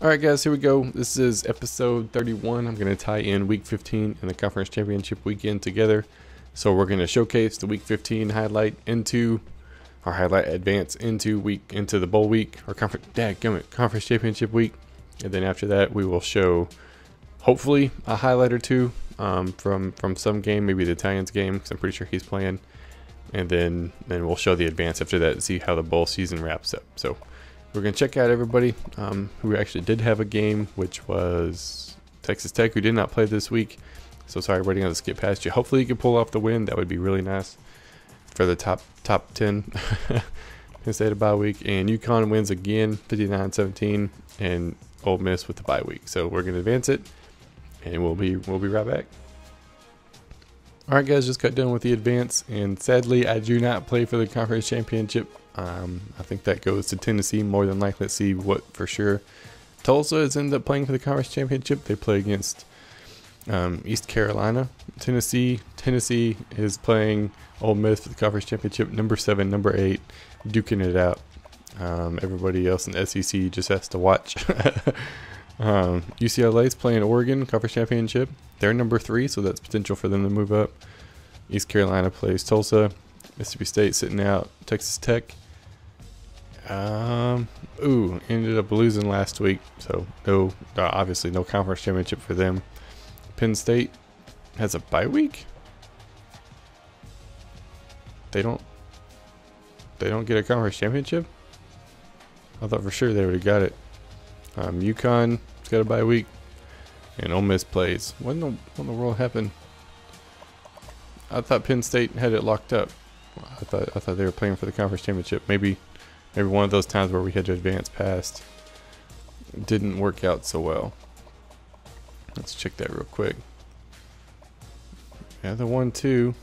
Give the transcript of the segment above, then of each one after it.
Alright guys, here we go. This is episode 31. I'm going to tie in week 15 and the conference championship weekend together. So we're going to showcase the week 15 highlight advance into the bowl week or conference championship week. And then after that we will show hopefully a highlight or two from some game, maybe the Italians game because I'm pretty sure he's playing. And then we'll show the advance after that and see how the bowl season wraps up. So we're going to check out everybody who actually did have a game, which was Texas Tech, who did not play this week. So sorry, we're going to skip past you. Hopefully you can pull off the win. That would be really nice for the top 10 instead of bye week. And UConn wins again, 59-17, and Ole Miss with the bye week. So we're going to advance it, and we'll be right back. All right, guys, just got done with the advance, and sadly, I do not play for the conference championship. I think that goes to Tennessee more than likely. Let's see what for sure. Tulsa has ended up playing for the conference championship. They play against East Carolina. Tennessee is playing Ole Miss for the conference championship. Number 7, number 8, duking it out. Everybody else in the SEC just has to watch. UCLA is playing Oregon conference championship. They're number 3, so that's potential for them to move up. East Carolina plays Tulsa. Mississippi State sitting out Texas Tech. Ended up losing last week, so obviously no conference championship for them. Penn State has a bye week. They don't get a conference championship. I thought for sure they would have got it. UConn's got a bye week, and Ole Miss plays. What in the world happened? I thought Penn State had it locked up. I thought they were playing for the conference championship. Maybe one of those times where we had to advance past didn't work out so well. Let's check that real quick. Yeah, the 1-2.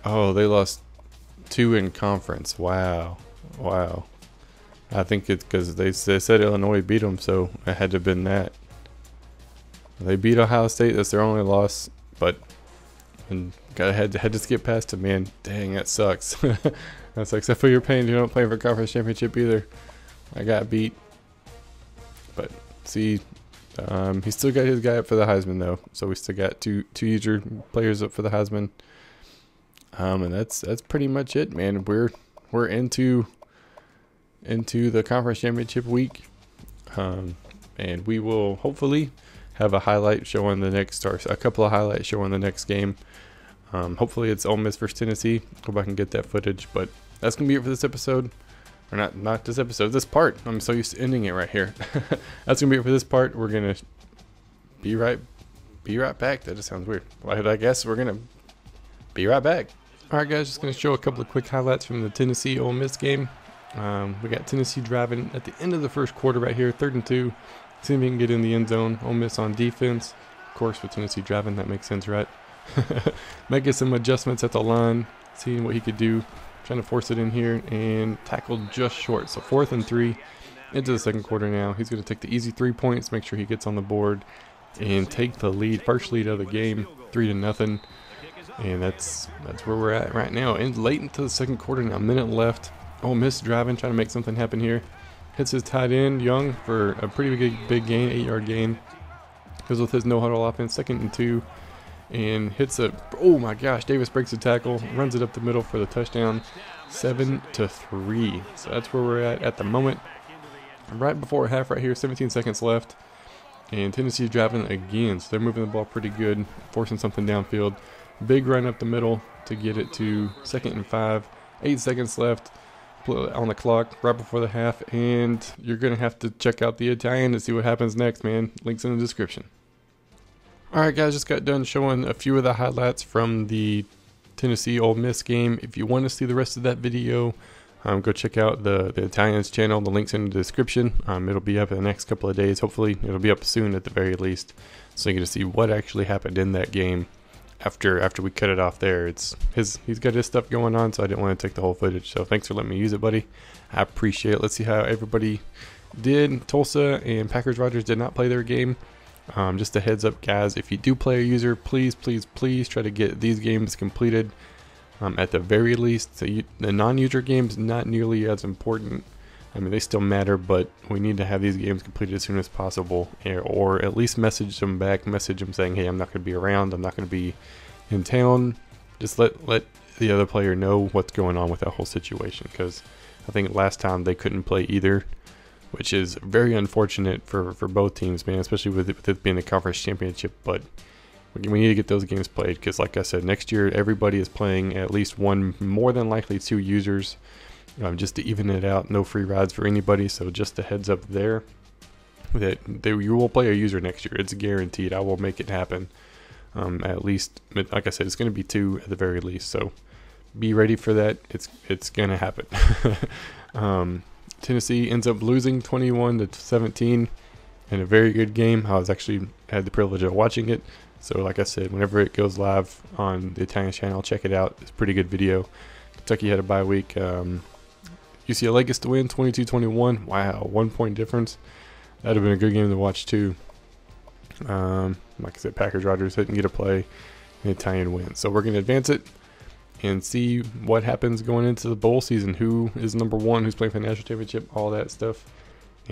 Oh, they lost 2 in conference. Wow. I think it's because they said Illinois beat them, so it had to have been that. They beat Ohio State. That's their only loss, but had to skip past it, man. Dang, that sucks. That sucks. I feel your pain. You don't play for conference championship either. I got beat, but see, he still got his guy up for the Heisman though. So we still got two user players up for the Heisman. And that's pretty much it, man. We're into the conference championship week, and we will hopefully have a highlight showing the next, or a couple of highlights showing the next game. Hopefully it's Ole Miss versus Tennessee. Hope I can get that footage, but that's gonna be it for this episode, or not this episode, this part. I'm so used to ending it right here. That's gonna be it for this part. We're gonna be right back. That just sounds weird. Well, I guess we're gonna be right back. All right, guys, just gonna show a couple of quick highlights from the Tennessee Ole Miss game. We got Tennessee driving at the end of the first quarter right here, 3rd and 2. See if we can get in the end zone. Ole Miss on defense. Of course, with Tennessee driving, that makes sense, right? Making some adjustments at the line, seeing what he could do. Trying to force it in here and tackled just short. So 4th and 3 into the second quarter now. He's going to take the easy 3 points, make sure he gets on the board, and take the lead, first lead of the game, 3-0. And that's where we're at right now. And late into the second quarter now, a minute left. Ole Miss driving, trying to make something happen here. Hits his tight end, Young, for a pretty big gain, 8-yard gain. Goes with his no-huddle offense, 2nd and 2. And hits oh my gosh, Davis breaks the tackle, runs it up the middle for the touchdown, 7-3. So that's where we're at the moment. Right before half right here, 17 seconds left. And Tennessee's driving again, so they're moving the ball pretty good, forcing something downfield. Big run up the middle to get it to 2nd and 5. 8 seconds left on the clock right before the half, and you're going to have to check out the Italian to see what happens next, man. Links in the description. Alright, guys, just got done showing a few of the highlights from the Tennessee Ole Miss game. If you want to see the rest of that video, go check out the Italians channel. The link's in the description. It'll be up in the next couple of days. Hopefully it'll be up soon at the very least, so you get to see what actually happened in that game after we cut it off there. He's got his stuff going on, so I didn't want to take the whole footage. So thanks for letting me use it, buddy. I appreciate it. Let's see how everybody did. Tulsa and Packers Rogers did not play their game. Just a heads up, guys, if you do play a user, please try to get these games completed at the very least. The non-user games not nearly as important I mean, they still matter, but we need to have these games completed as soon as possible, or at least message them back, message them saying, hey, I'm not going to be around, I'm not going to be in town. Just let the other player know what's going on with that whole situation, because I think last time they couldn't play either, which is very unfortunate for both teams, man, especially with it being a conference championship. But we need to get those games played, because like I said, next year everybody is playing at least one, more than likely 2 users, just to even it out. No free rides for anybody, so just a heads up there that you will play a user next year. It's guaranteed. I will make it happen. At least, like I said, it's going to be 2 at the very least, so be ready for that. It's going to happen. Tennessee ends up losing 21-17 in a very good game. I was actually had the privilege of watching it. So like I said, whenever it goes live on the Italian channel, check it out. It's a pretty good video. Kentucky had a bye week. UCLA gets to win 22-21. Wow, 1 point difference. That'd have been a good game to watch too. Like I said, Packers Rodgers didn't get a play. The Italian wins. So we're going to advance it and see what happens going into the bowl season. Who is number 1? Who's playing for the national championship? All that stuff.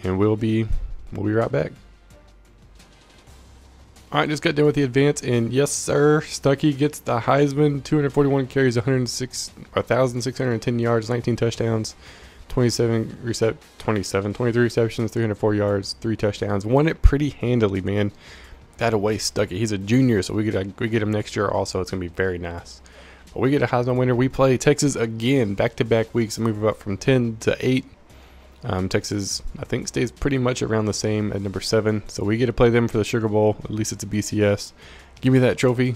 And we'll be right back. All right, just got done with the advance, and yes, sir, Stuckey gets the Heisman. 241 carries, 1,610 yards, 19 touchdowns, 23 receptions, 304 yards, 3 touchdowns. Won it pretty handily, man. That away Stuckey. He's a junior, so we get him next year. Also, it's gonna be very nice. But we get a Heisman winner. We play Texas again, back-to-back weeks, and move up from 10 to 8. Texas, I think, stays pretty much around the same at number 7. So we get to play them for the Sugar Bowl. At least it's a BCS. Give me that trophy.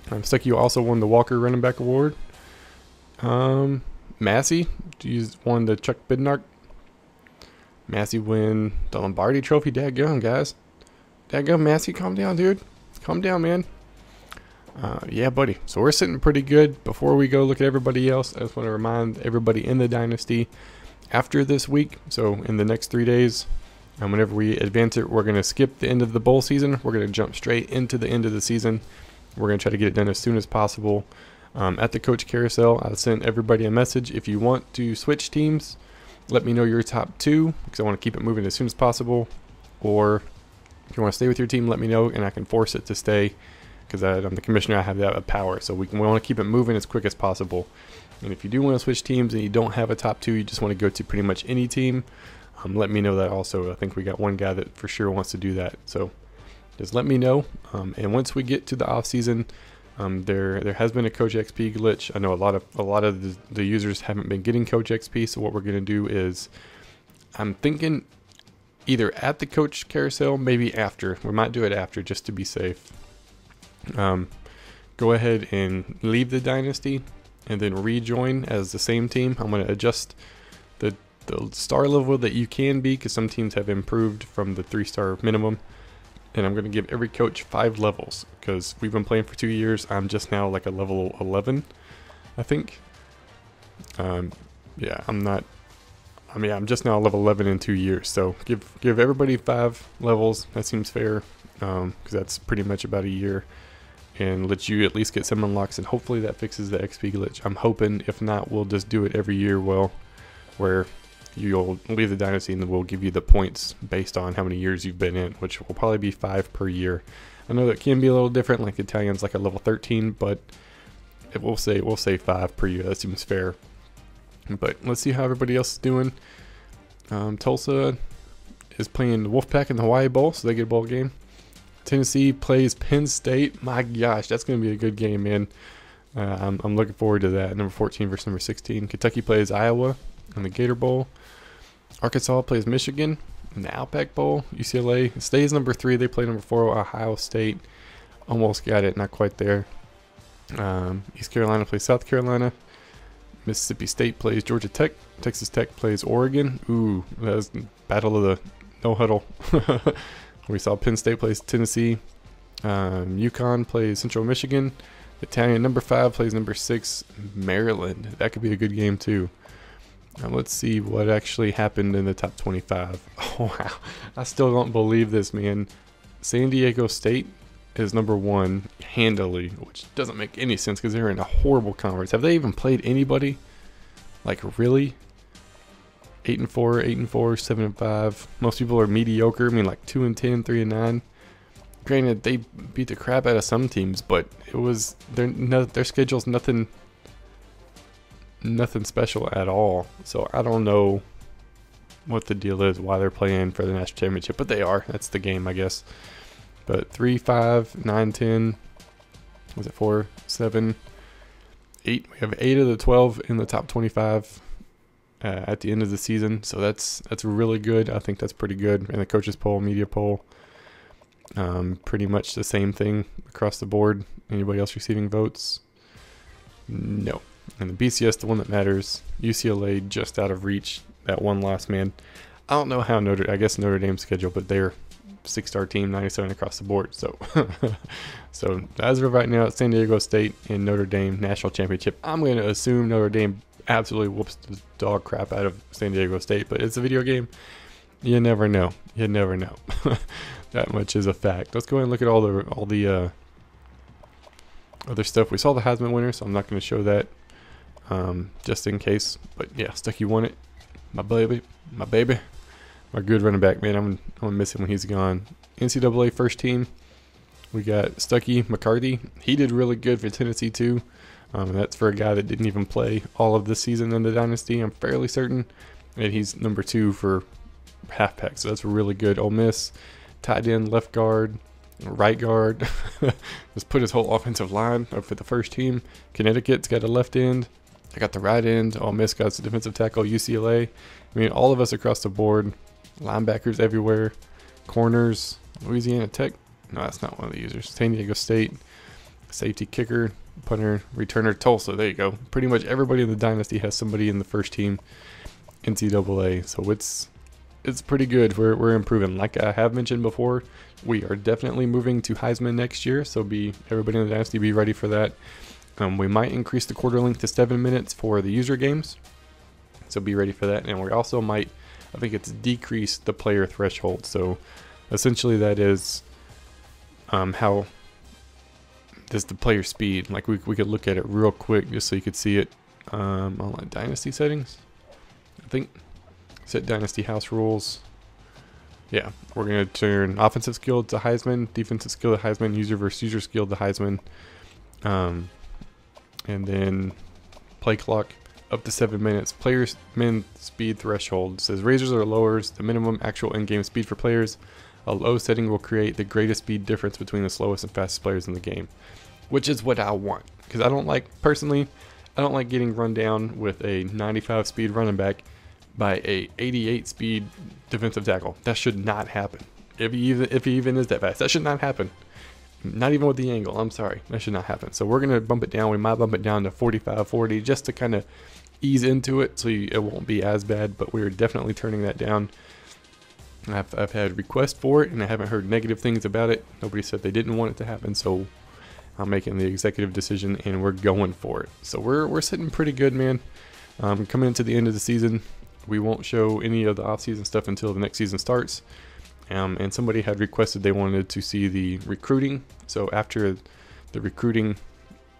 Stuckey also won the Walker Running Back Award. Massey won the Chuck Bednarik. Massey win the Lombardi Trophy. Dadgum, guys. Dadgum, Massey, calm down, dude. Calm down, man. Yeah, buddy. So we're sitting pretty good. Before we go look at everybody else, I just want to remind everybody in the Dynasty, after this week, so in the next 3 days, and whenever we advance it, we're going to skip the end of the bowl season. We're going to jump straight into the end of the season. We're going to try to get it done as soon as possible. At the Coach Carousel, I sent everybody a message. If you want to switch teams, let me know your top 2, because I want to keep it moving as soon as possible. Or if you want to stay with your team, let me know, and I can force it to stay, because I'm the commissioner. I have that power, so we want to keep it moving as quick as possible. And if you do want to switch teams and you don't have a top 2, you just want to go to pretty much any team, let me know that also. I think we got one guy that for sure wants to do that. So just let me know. And once we get to the off season, there has been a Coach XP glitch. I know a lot of the users haven't been getting Coach XP. So what we're going to do is, I'm thinking either at the Coach Carousel, maybe after. We might do it after just to be safe. Go ahead and leave the Dynasty and then rejoin as the same team. I'm going to adjust the star level that you can be, because some teams have improved from the 3-star minimum. And I'm going to give every coach 5 levels, because we've been playing for 2 years. I'm just now like a level 11, I think. Yeah, I'm just now level 11 in 2 years. So give everybody 5 levels. That seems fair, because that's pretty much about a year. And let you at least get some unlocks, and hopefully that fixes the XP glitch. I'm hoping. If not, we'll just do it every year, where you'll leave the Dynasty and we'll give you the points based on how many years you've been in, which will probably be 5 per year. I know that can be a little different, like Italian's like a level 13, but we'll say 5 per year. That seems fair. But let's see how everybody else is doing. Tulsa is playing Wolfpack in the Hawaii Bowl, so they get a bowl game. Tennessee plays Penn State. My gosh, that's going to be a good game, man. I'm looking forward to that. Number 14 versus number 16. Kentucky plays Iowa in the Gator Bowl. Arkansas plays Michigan in the Outback Bowl. UCLA stays number 3. They play number 4, Ohio State. Almost got it, not quite there. East Carolina plays South Carolina. Mississippi State plays Georgia Tech. Texas Tech plays Oregon. Ooh, that was battle of the no huddle. We saw Penn State plays Tennessee. UConn plays Central Michigan. Italian number 5 plays number 6, Maryland. That could be a good game too. Let's see what actually happened in the top 25. Oh, wow. I still don't believe this, man. San Diego State is number 1 handily, which doesn't make any sense because they're in a horrible conference. Have they even played anybody? Like, really? 8-4, 8-4, 7-5. Most people are mediocre. I mean, like 2-10, 3-9. Granted, they beat the crap out of some teams, but it was their schedule's nothing special at all. So I don't know what the deal is, why they're playing for the national championship, but they are. That's the game, I guess. But 3-5, 9-10. Was it 4, 7, 8? We have 8 of the 12 in the top 25 at the end of the season. So that's really good. I think that's pretty good. And the coaches poll, media poll, pretty much the same thing across the board. Anybody else receiving votes? No. And the BCS, the one that matters, UCLA just out of reach. That one loss, man. I don't know how I guess Notre Dame's schedule, but they're 6-star team, 97 across the board. So, so as of right now, it's San Diego State and Notre Dame national championship. I'm going to assume Notre Dame absolutely whoops the dog crap out of San Diego State, but it's a video game. You never know. You never know. That much is a fact. Let's go ahead and look at all the other stuff. We saw the Heisman winner, so I'm not going to show that just in case. But yeah, Stuckey won it. My baby. My good running back, man. I'm gonna miss him when he's gone. NCAA first team. We got Stuckey McCarthy. He did really good for Tennessee too. That's for a guy that didn't even play all of this season in the Dynasty. I'm fairly certain. And he's number 2 for halfback, so that's really good. Ole Miss, tight end, left guard, right guard. Just put his whole offensive line up for the first team. Connecticut's got a left end. I got the right end. Ole Miss got the defensive tackle. UCLA. I mean, all of us across the board. Linebackers everywhere. Corners. Louisiana Tech. No, that's not one of the users. San Diego State. Safety, kicker, punter, returner, Tulsa. There you go. Pretty much everybody in the Dynasty has somebody in the first team NCAA. So it's pretty good. We're improving. Like I have mentioned before, we are definitely moving to Heisman next year. So everybody in the Dynasty be ready for that. We might increase the quarter length to 7 minutes for the user games. So be ready for that. And we also might, I think it's decrease the player threshold. So essentially that is how does the player speed. Like we could look at it real quick just so you could see it on like Dynasty settings. I think set Dynasty house rules. Yeah, we're going to turn offensive skill to Heisman, defensive skill to Heisman, user versus user skill to Heisman. And then play clock up to 7 minutes. Players min speed threshold says raises or lowers the minimum actual in-game speed for players. A low setting will create the greatest speed difference between the slowest and fastest players in the game, which is what I want. Because I don't like getting run down with a 95 speed running back by a 88 speed defensive tackle. That should not happen. If he even is that fast, that should not happen. Not even with the angle. I'm sorry. That should not happen. So we're going to bump it down. We might bump it down to 45, 40 just to kind of ease into it so it won't be as bad. But we're definitely turning that down. I've had requests for it and I haven't heard negative things about it. Nobody said they didn't want it to happen. So I'm making the executive decision and we're going for it. So we're sitting pretty good, man. Coming into the end of the season, we won't show any of the off-season stuff until the next season starts. And somebody had requested they wanted to see the recruiting. So after the recruiting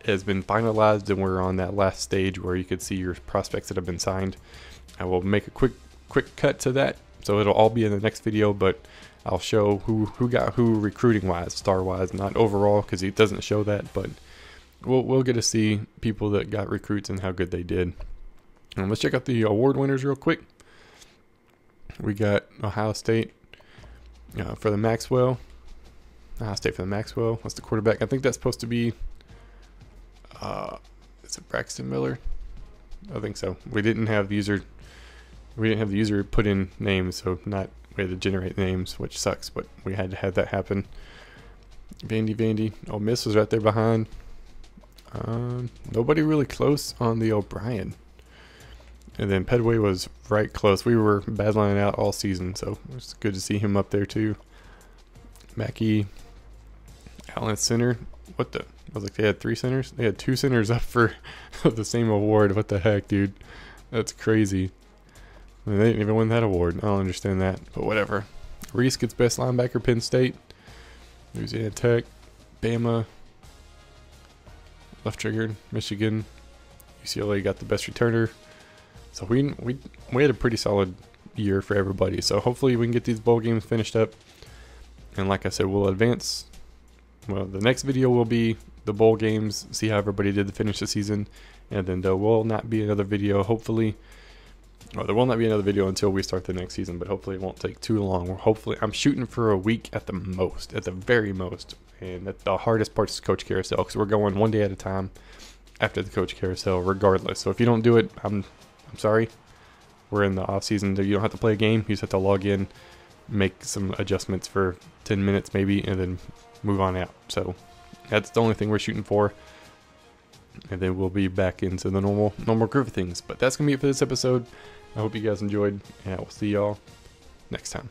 has been finalized and we're on that last stage where you could see your prospects that have been signed, I will make a quick cut to that. So it'll all be in the next video, but I'll show who got who recruiting wise, star wise, not overall because it doesn't show that, but we'll get to see people that got recruits and how good they did. And let's check out the award winners real quick. We got Ohio State. For the Maxwell. Ohio State for the Maxwell. That's the quarterback. I think that's supposed to be is it Braxton Miller? I think so. We didn't have the user put in names, so we had to generate names, which sucks, but we had to have that happen. Vandy. Ole Miss was right there behind. Nobody really close on the O'Brien. And then Pedway was right close. We were battling it out all season, so it's good to see him up there too. Mackey, Allen center. What the? I was like, they had 3 centers? They had 2 centers up for the same award. What the heck, dude? That's crazy. I mean, they didn't even win that award. I don't understand that, but whatever. Reese gets best linebacker, Penn State. Louisiana Tech, Bama, left triggered, Michigan. UCLA got the best returner. So we had a pretty solid year for everybody. So hopefully we can get these bowl games finished up. And like I said, we'll advance. Well, the next video will be the bowl games, see how everybody did to finish the season. And then there will not be another video, hopefully. Well, there will not be another video until we start the next season, but hopefully it won't take too long. I'm shooting for a week at the most, at the very most. And the hardest part is Coach Carousel, because we're going one day at a time after the Coach Carousel, regardless. So if you don't do it, I'm sorry. We're in the off season. You don't have to play a game. You just have to log in, make some adjustments for 10 minutes maybe, and then move on out. So that's the only thing we're shooting for. And then we'll be back into the normal groove of things. But that's gonna be it for this episode. I hope you guys enjoyed, and I will see y'all next time.